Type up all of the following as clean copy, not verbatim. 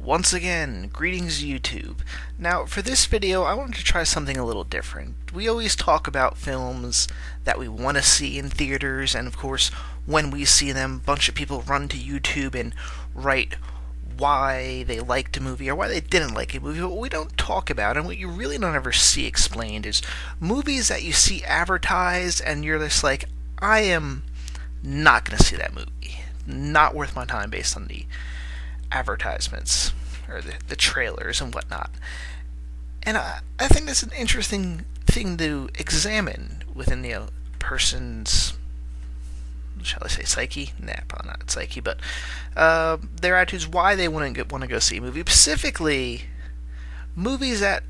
Once again, greetings YouTube. Now, for this video, I wanted to try something a little different. We always talk about films that we want to see in theaters, and of course, when we see them, a bunch of people run to YouTube and write why they liked a movie or why they didn't like a movie. But what we don't talk about, and what you really don't ever see explained, is movies that you see advertised and you're just like, I am not going to see that movie. Not worth my time based on the advertisements or the trailers and whatnot. And I think that's an interesting thing to examine within the person's, shall I say, psyche? Nah, probably not psyche, but their attitudes, why they want to go see a movie. Specifically, movies that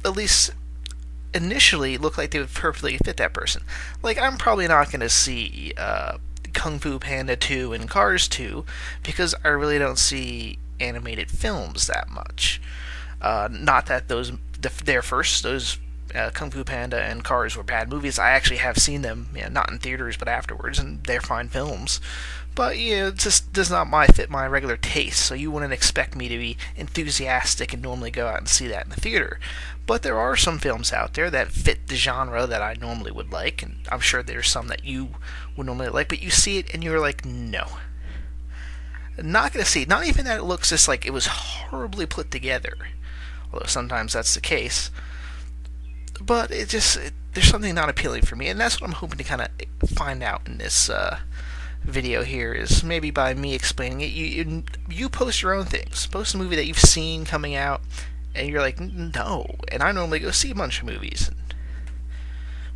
at least initially look like they would perfectly fit that person. Like, I'm probably not going to see Kung Fu Panda 2 and Cars 2 because I really don't see animated films that much. Not that those Kung Fu Panda and Cars were bad movies. I actually have seen them, not in theaters but afterwards, and they're fine films. But it just does not fit my regular taste, so you wouldn't expect me to be enthusiastic and normally go out and see that in the theater. But there are some films out there that fit the genre that I normally would like, and I'm sure there's some that you would normally like, but you see it and you're like, no. Not going to see it. Not even that it looks just like it was horribly put together, although sometimes that's the case. But there's something not appealing for me, and that's what I'm hoping to kind of find out in this video here, is maybe by me explaining it. You post your own things. Post a movie that you've seen coming out, and you're like, no. And I normally go see a bunch of movies,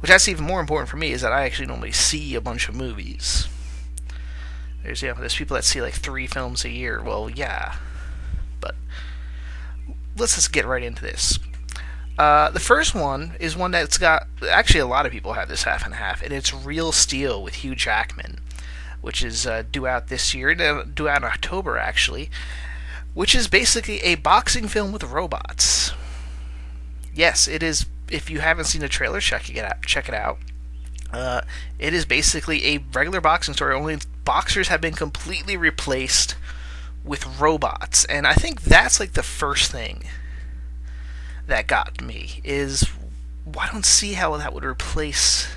which that's even more important for me, is that I actually normally see a bunch of movies. There's people that see like 3 films a year. Well, yeah, but let's just get right into this. The first one is one that's got, actually a lot of people have this half and half, and it's Real Steel with Hugh Jackman, which is due out this year, due out in October actually, which is basically a boxing film with robots. Yes, it is. If you haven't seen the trailer, check it out. It is basically a regular boxing story, only boxers have been completely replaced with robots. And I think that's like the first thing that got me, is I don't see how that would replace.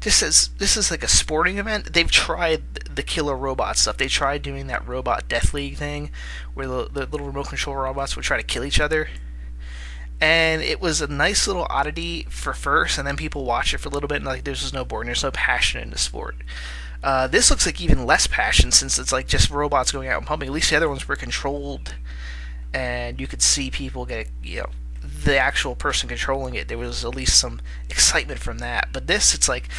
Just as this is like a sporting event, they've tried the killer robot stuff. They tried doing that Robot Death League thing, where the little remote control robots would try to kill each other. And it was a nice little oddity for first, and then people watch it for a little bit, and like there's just no boredom, there's no passion in the sport. This looks like even less passion, since it's like just robots going out and pumping. At least the other ones were controlled, and you could see people get, the actual person controlling it. There was at least some excitement from that. But this, it's like,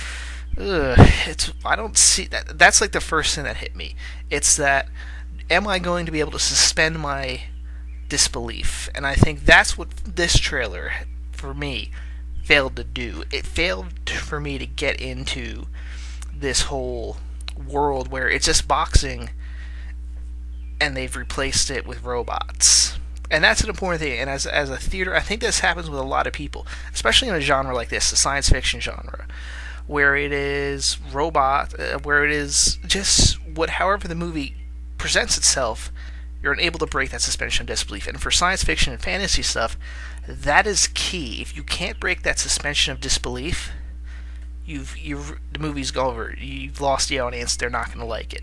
I don't see that. That's like the first thing that hit me. It's that, am I going to be able to suspend my disbelief? And I think that's what this trailer, for me, failed to do. It failed for me to get into this whole world where it's just boxing and they've replaced it with robots. And that's an important thing. And as a theater, I think this happens with a lot of people, especially in a genre like this, the science fiction genre, where it is where it is just however the movie presents itself, you're unable to break that suspension of disbelief. And for science fiction and fantasy stuff, that is key. If you can't break that suspension of disbelief, the movie's over. You've lost the audience. They're not going to like it.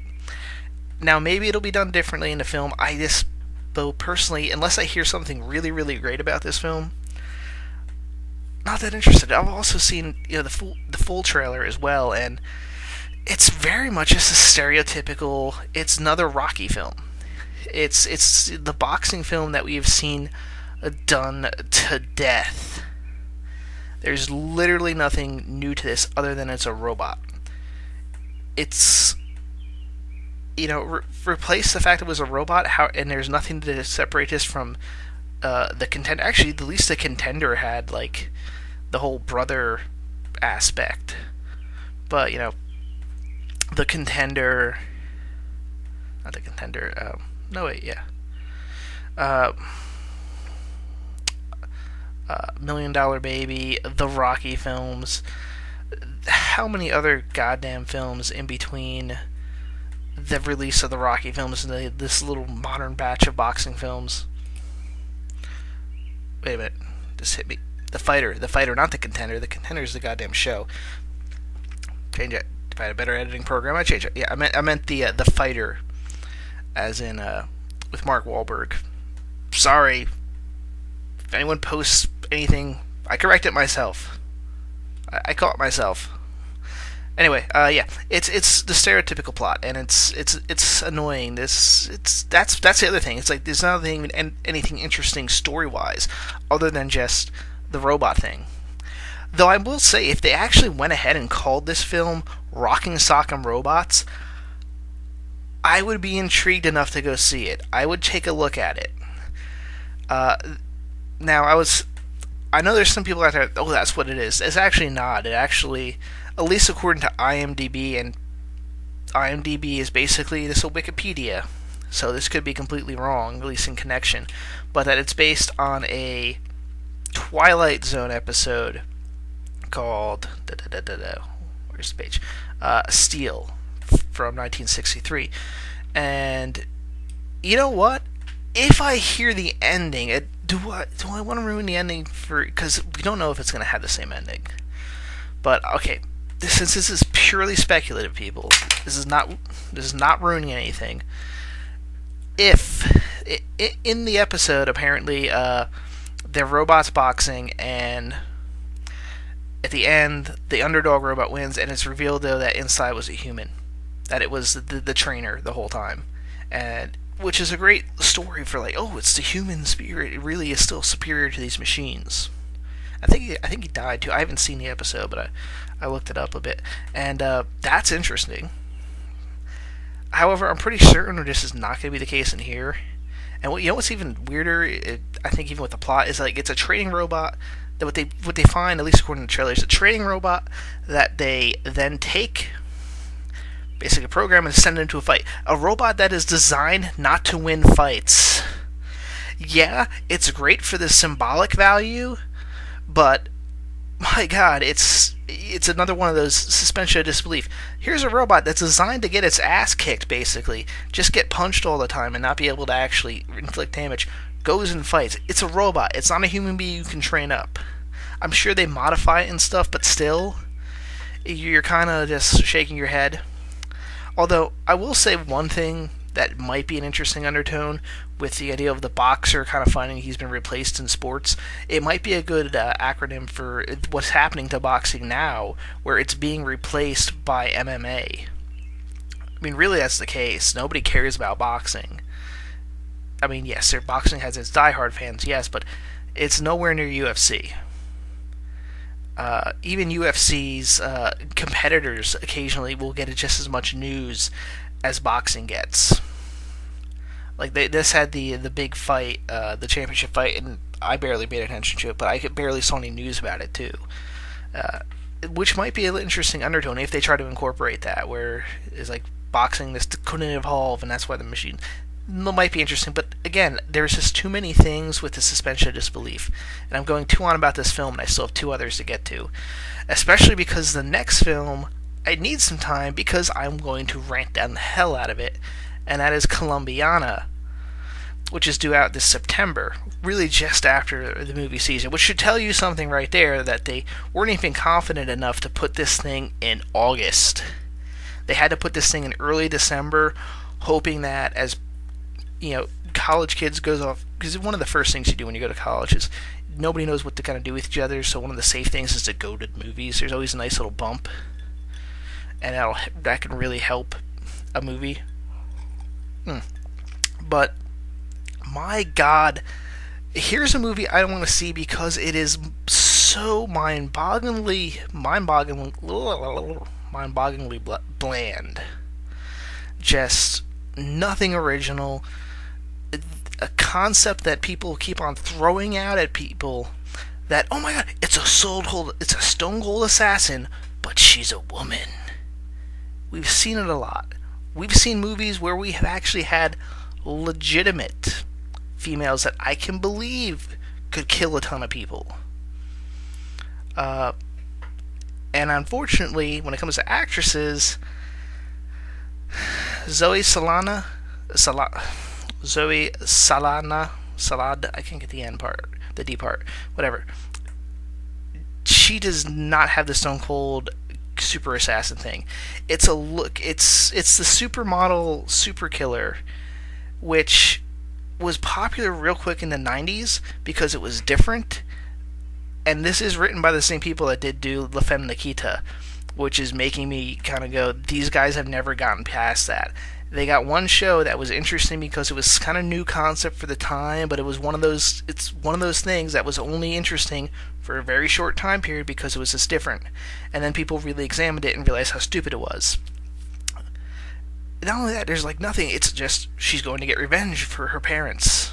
Now, maybe it'll be done differently in the film. Though personally, unless I hear something really, really great about this film, not that interested. I've also seen the full trailer as well, and it's very much just a stereotypical. It's another Rocky film. It's the boxing film that we have seen done to death. There's literally nothing new to this other than it's a robot. It's replace the fact it was a robot, and there's nothing to separate this from the contender. Actually, at least the contender had like the whole brother aspect, but the contender, not the contender. No wait, yeah. $1 Million Baby, the Rocky films. How many other goddamn films in between the release of the Rocky films and this little modern batch of boxing films. Wait a minute, just hit me. The fighter, not the contender. The contender's the goddamn show. Change it. If I had a better editing program, I'd change it. Yeah, I meant the fighter, as in with Mark Wahlberg. Sorry, if anyone posts anything, I correct it myself. I caught myself. Anyway, yeah, it's the stereotypical plot, and it's annoying. That's the other thing. It's like there's not anything interesting story wise, other than just the robot thing. Though I will say, if they actually went ahead and called this film Rocking Sock'em Robots, I would be intrigued enough to go see it. I would take a look at it. Now, I know there's some people out there, oh, that's what it is. It's actually not. It actually, at least according to IMDb, and IMDb is basically this Wikipedia, so this could be completely wrong, at least in connection, but that it's based on a Twilight Zone episode called where's the page? Steel from 1963. And you know what? If I hear the ending, do I want to ruin the ending because we don't know if it's going to have the same ending. But okay, since this is purely speculative, people, this is not ruining anything. If in the episode, apparently, they're robots boxing, and at the end, the underdog robot wins, and it's revealed, though, that inside was a human. That it was the trainer the whole time. And which is a great story for, like, oh, it's the human spirit. It really is still superior to these machines. I think he died, too. I haven't seen the episode, but I looked it up a bit. And that's interesting. However, I'm pretty certain this is not going to be the case in here. And what's even weirder, I think even with the plot, is like it's a trading robot that what they find, at least according to the trailers, a trading robot that they then take, basically a program, and send it into a fight. A robot that is designed not to win fights. Yeah, it's great for the symbolic value, but my God, it's another one of those suspension of disbelief. Here's a robot that's designed to get its ass kicked, basically. Just get punched all the time and not be able to actually inflict damage. Goes and fights. It's a robot. It's not a human being you can train up. I'm sure they modify it and stuff, but still, you're kind of just shaking your head. Although, I will say one thing that might be an interesting undertone with the idea of the boxer kind of finding he's been replaced in sports. It might be a good acronym for what's happening to boxing now, where it's being replaced by MMA. I mean, really, that's the case. Nobody cares about boxing. I mean, yes, boxing has its diehard fans, yes, but it's nowhere near UFC. Even UFC's competitors occasionally will get just as much news as boxing gets. Like this had the big fight, the championship fight, and I barely paid attention to it, but I barely saw any news about it too. Which might be an interesting undertone if they try to incorporate that, where it's like boxing this couldn't evolve, and that's why the machine. It might be interesting, but again, there's just too many things with the suspension of disbelief. And I'm going too on about this film, and I still have two others to get to. Especially because the next film, I need some time because I'm going to rant down the hell out of it, and that is Colombiana, which is due out this September, really just after the movie season, which should tell you something right there, that they weren't even confident enough to put this thing in August. They had to put this thing in early December, hoping that as college kids goes off, because one of the first things you do when you go to college is nobody knows what to kind of do with each other, so one of the safe things is to go to movies. There's always a nice little bump, and that can really help a movie. But my God, here's a movie I don't want to see because it is so mind-bogglingly bland. Just nothing original. A concept that people keep on throwing out at people, that, oh my God, it's a Stone Cold assassin, but she's a woman. We've seen it a lot. We've seen movies where we have actually had legitimate females that I can believe could kill a ton of people. And unfortunately, when it comes to actresses, Zoe Salana, Sala, Zoe Salana, Salad. I can't get the end part, the D part, whatever. She does not have the Stone Cold super assassin thing. It's a look. It's the supermodel super killer, which was popular real quick in the 90s because it was different. And this is written by the same people that did do La Femme Nikita, which is making me kind of go, these guys have never gotten past that. They got one show that was interesting because it was kind of new concept for the time, but it's one of those things that was only interesting for a very short time period because it was just different. And then people really examined it and realized how stupid it was. Not only that, there's like nothing. It's just she's going to get revenge for her parents.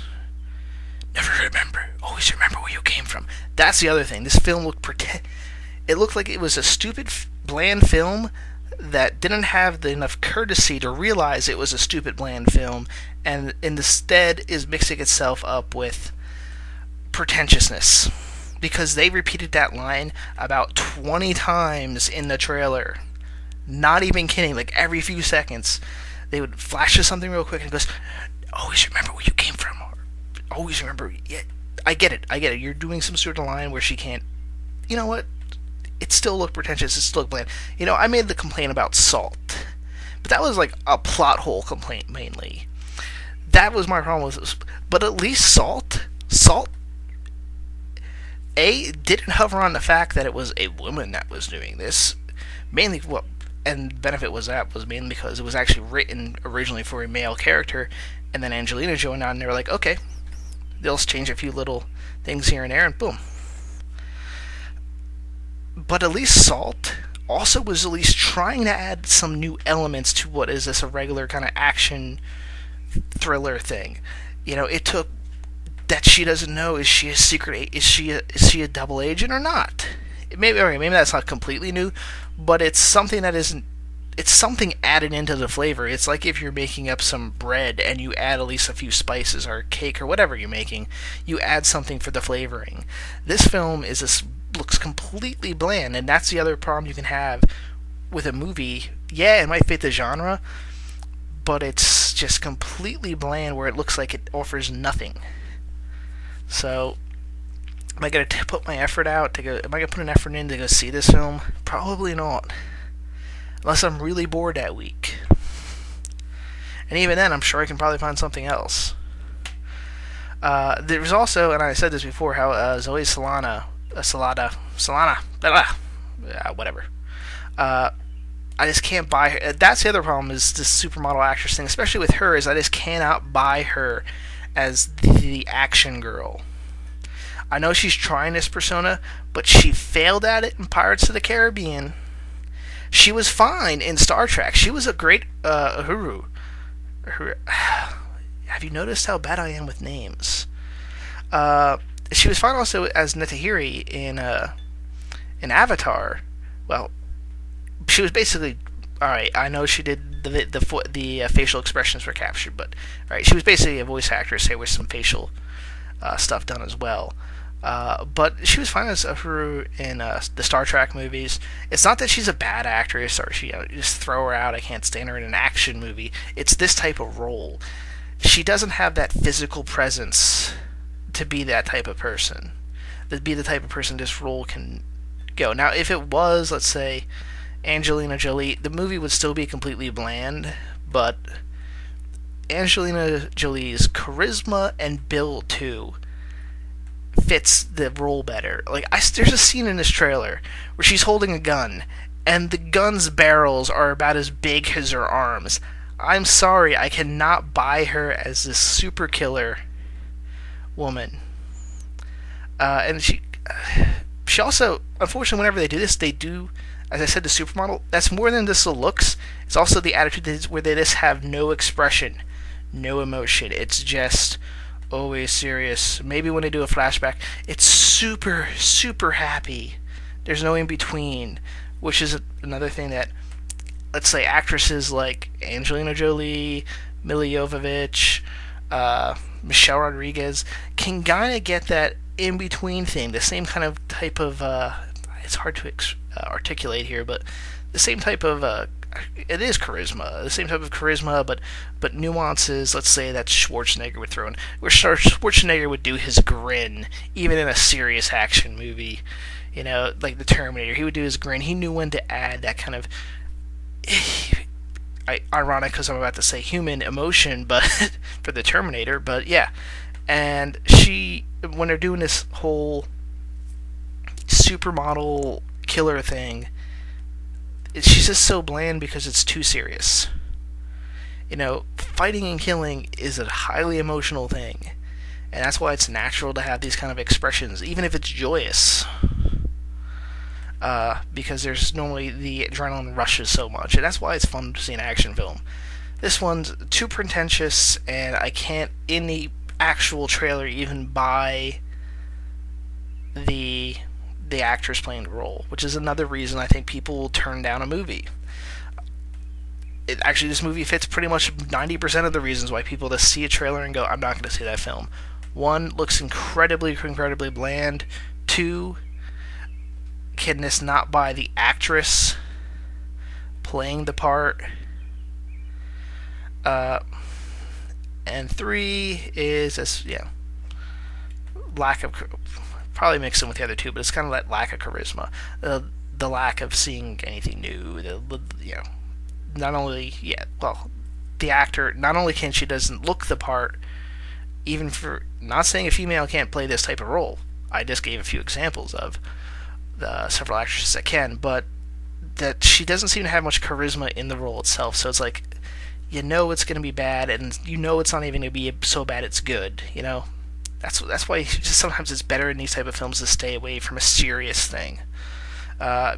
Never remember. Always remember where you came from. That's the other thing. This film it looked like it was a stupid, bland film that didn't have enough courtesy to realize it was a stupid, bland film, and instead is mixing itself up with pretentiousness. Because they repeated that line about 20 times in the trailer. Not even kidding, like every few seconds. They would flash to something real quick and it goes, always remember where you came from. Or, always remember, yeah, I get it. You're doing some sort of line where she can't, you know what? It still looked pretentious, it still looked bland. You know, I made the complaint about Salt. But that was like a plot hole complaint, mainly. That was my problem with this. But at least Salt, didn't hover on the fact that it was a woman that was doing this. Mainly, and benefit was mainly because it was actually written originally for a male character, and then Angelina joined on, and they were like, okay, they'll change a few little things here and there, and boom. But at least Salt also was at least trying to add some new elements to what is this a regular kind of action thriller thing. You know, it took that she doesn't know, is she a secret, is she a double agent or not? Maybe that's not completely new, but it's something that isn't. It's something added into the flavor. It's like if you're making up some bread and you add at least a few spices or cake or whatever you're making, you add something for the flavoring. This film looks completely bland, and that's the other problem you can have with a movie. Yeah, it might fit the genre, but it's just completely bland where it looks like it offers nothing. So, am I going to put my effort out to go? Am I going to put an effort in to go see this film? Probably not. Unless I'm really bored that week. And even then, I'm sure I can probably find something else. There's also, and I said this before, how Zoe Salana, whatever. I just can't buy her. That's the other problem, is this supermodel actress thing, especially with her, is I just cannot buy her as the action girl. I know she's trying this persona, but she failed at it in Pirates of the Caribbean. She was fine in Star Trek. She was a great Uhuru. Have you noticed how bad I am with names? She was fine also as Netahiri in Avatar. Well, she was basically alright. I know she did the facial expressions were captured, but alright, she was basically a voice actress here with some facial stuff done as well. But she was fine as Uhuru in the Star Trek movies. It's not that she's a bad actress or she just throw her out. I can't stand her in an action movie. It's this type of role. She doesn't have that physical presence to be that type of person. To be the type of person this role can go. Now, if it was, let's say, Angelina Jolie, the movie would still be completely bland, but Angelina Jolie's charisma and build too fits the role better. Like, there's a scene in this trailer where she's holding a gun, and the gun's barrels are about as big as her arms. I'm sorry, I cannot buy her as this super killer woman. And she also, unfortunately, whenever they do this, they do, as I said, the supermodel. That's more than just the looks. It's also the attitude where they just have no expression, no emotion. It's just always serious. Maybe when they do a flashback, it's super, super happy. There's no in between, which is another thing that, let's say, actresses like Angelina Jolie, Milla Jovovich, Michelle Rodriguez can kind of get that in between thing. The same kind of type of it's hard to articulate here, but the same type of it is charisma, the same type of charisma, but nuances. Let's say that Schwarzenegger would throw in, where Schwarzenegger would do his grin even in a serious action movie. Like the Terminator, he would do his grin. He knew when to add that kind of ironic because I'm about to say human emotion, but for the Terminator. But yeah, and when they're doing this whole supermodel killer thing, she's just so bland because it's too serious. Fighting and killing is a highly emotional thing, and that's why it's natural to have these kind of expressions, even if it's joyous. Because there's normally the adrenaline rushes so much, and that's why it's fun to see an action film. This one's too pretentious, and I can't, in the actual trailer, even buy the actress playing the role, which is another reason I think people will turn down a movie. Actually, this movie fits pretty much 90% of the reasons why people just see a trailer and go, I'm not going to see that film. One, looks incredibly bland. Two, can this not buy the actress playing the part? And three is this, lack of, probably mixed in with the other two, but it's kind of that lack of charisma, the lack of seeing anything new. Not only, the actor, not only she doesn't look the part, even for, not saying a female can't play this type of role. I just gave a few examples of the several actresses that can, but that she doesn't seem to have much charisma in the role itself. So it's like, it's going to be bad, and it's not even going to be so bad it's good. That's why sometimes it's better in these type of films to stay away from a serious thing,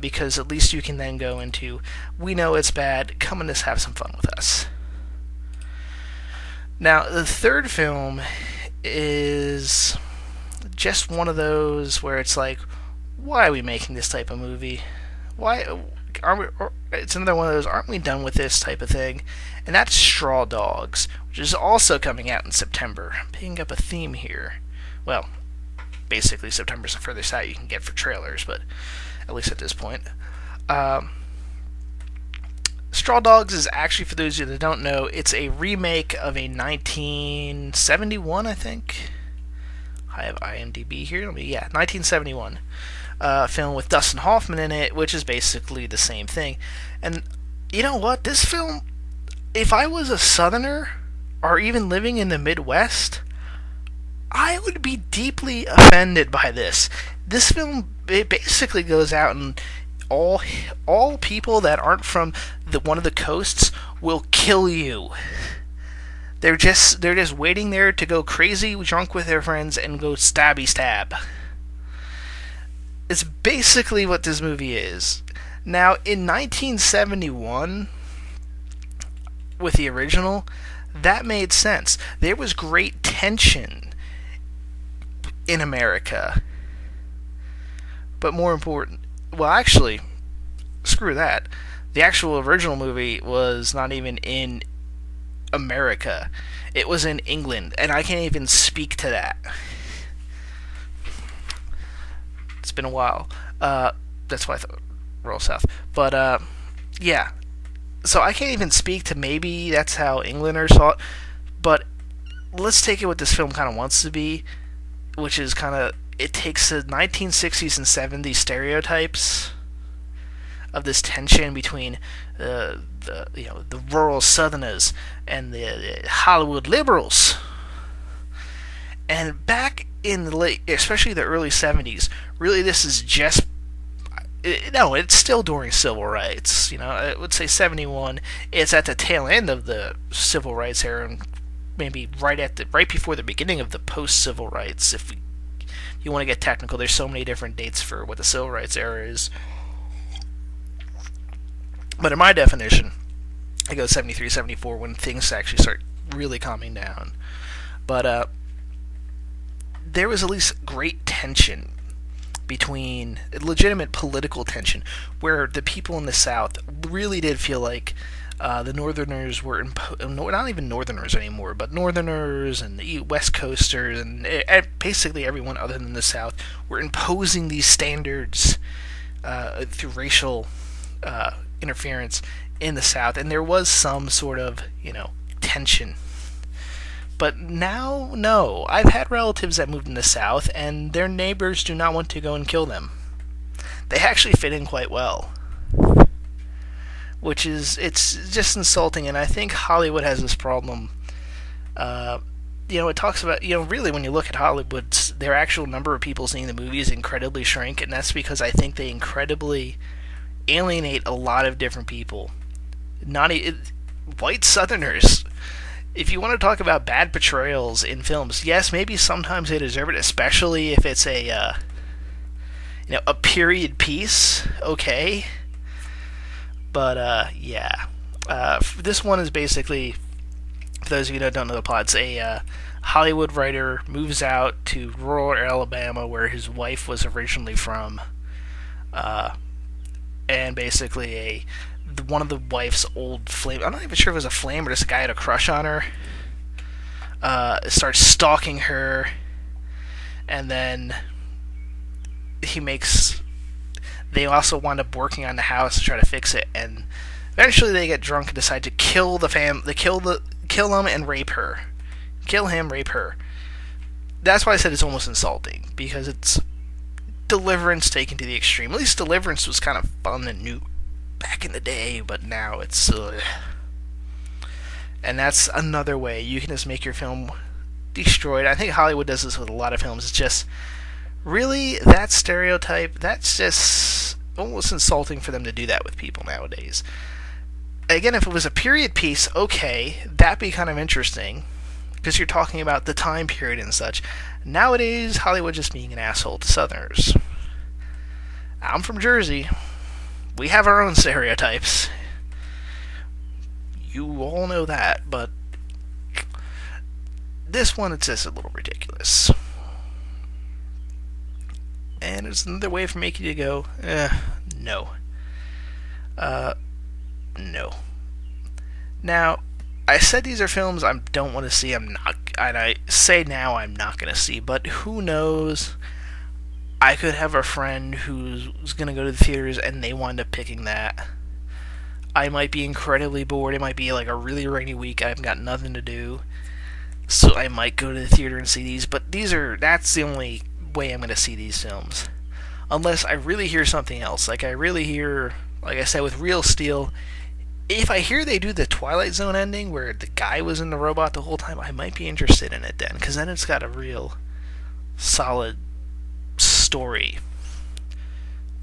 because at least you can then go into, we know it's bad, come and just have some fun with us. Now, the third film is just one of those where it's like, why are we making this type of movie? Why aren't we? It's another one of those, aren't we done with this type of thing? And that's Straw Dogs, which is also coming out in September. I'm picking up a theme here. Well, basically September's the furthest out you can get for trailers, but at least at this point. Straw Dogs is actually, for those of you that don't know, it's a remake of a 1971, I think. I have IMDb here. 1971 film with Dustin Hoffman in it, which is basically the same thing. And you know what? This film, if I was a Southerner or even living in the Midwest, I would be deeply offended by this. This film, it basically goes out and all people that aren't from one of the coasts will kill you. They're just waiting there to go crazy drunk with their friends and go stabby stab. It's basically what this movie is. Now, in 1971, with the original, that made sense. There was great tension in America. But more important, well, actually, screw that. The actual original movie was not even in America. It was in England, and I can't even speak to that. It's been a while. That's why I thought Royal South. But, yeah. So I can't even speak to, maybe that's how Englanders saw it. But let's take it what this film kind of wants to be, which is kind of, it takes the 1960s and 70s stereotypes of this tension between the rural Southerners and the Hollywood liberals. And back in the late, especially the early 70s, really this is just, it's still during civil rights. I would say 71. It's at the tail end of the civil rights era, and maybe right before the beginning of the post-civil rights. If you want to get technical, there's so many different dates for what the civil rights era is. But in my definition, I go 73, 74 when things actually start really calming down. But there was at least great tension between, legitimate political tension, where the people in the South really did feel like the Northerners were, not even Northerners anymore, but Northerners and the West Coasters and basically everyone other than the South were imposing these standards through racial interference in the South, and there was some sort of, tension. But now, no. I've had relatives that moved in the South, and their neighbors do not want to go and kill them. They actually fit in quite well. It's just insulting, and I think Hollywood has this problem. It talks about, really when you look at Hollywood, their actual number of people seeing the movies incredibly shrink, and that's because I think they incredibly alienate a lot of different people. White Southerners. If you want to talk about bad portrayals in films, yes, maybe sometimes they deserve it, especially if it's a period piece. Okay, but yeah, this one is basically, for those of you that don't know the plot, it's a Hollywood writer moves out to rural Alabama where his wife was originally from, and basically one of the wife's old flame, I'm not even sure if it was a flame or just a guy had a crush on her, starts stalking her, and then they also wind up working on the house to try to fix it, and eventually they get drunk and decide to kill him and rape her. Kill him, rape her. That's why I said it's almost insulting, because it's Deliverance taken to the extreme. At least Deliverance was kind of fun and new back in the day, but now it's... And that's another way you can just make your film destroyed. I think Hollywood does this with a lot of films. It's just, really, that stereotype, that's just almost insulting for them to do that with people nowadays. Again, if it was a period piece, okay, that'd be kind of interesting, because you're talking about the time period and such. Nowadays, Hollywood just being an asshole to Southerners. I'm from Jersey. We have our own stereotypes. You all know that, but this one, it's just a little ridiculous. And it's another way for making you go, no. No. Now, I said these are films I don't want to see. And I say now I'm not going to see, but who knows? I could have a friend who's going to go to the theaters and they wind up picking that. I might be incredibly bored. It might be like a really rainy week. I've got nothing to do. So I might go to the theater and see these, but that's the only way I'm going to see these films. Unless I really hear something else. Like I said, with Real Steel, if I hear they do the Twilight Zone ending where the guy was in the robot the whole time, I might be interested in it then, because then it's got a real solid story.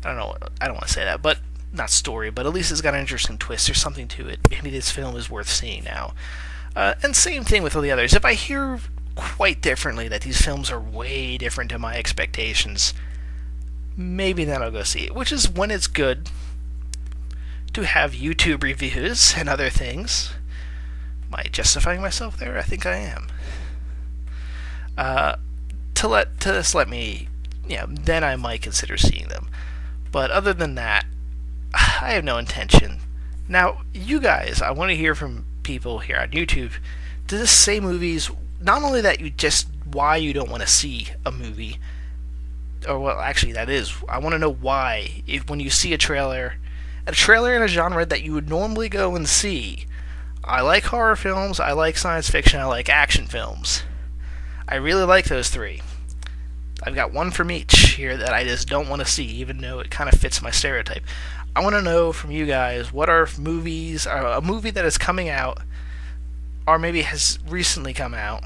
I don't want to say that, but not story, but at least it's got an interesting twist. There's something to it. Maybe this film is worth seeing now. And same thing with all the others. If I hear quite differently that these films are way different to my expectations, maybe then I'll go see it, which is when it's good to have YouTube reviews and other things. Am I justifying myself there? I think I am. Then I might consider seeing them. But other than that, I have no intention. Now, you guys, I want to hear from people here on YouTube. Does this say movies, not only that why you don't want to see a movie, or well, actually that is, I want to know why, when you see a trailer in a genre that you would normally go and see. I like horror films, I like science fiction, I like action films. I really like those three. I've got one from each here that I just don't want to see, even though it kind of fits my stereotype. I want to know from you guys, what are movies, a movie that is coming out, or maybe has recently come out,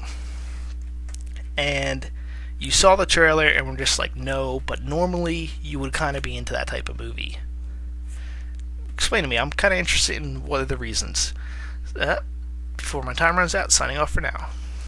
and you saw the trailer and were just like, no, but normally you would kind of be into that type of movie. Explain to me. I'm kind of interested in what are the reasons. Before my time runs out, signing off for now.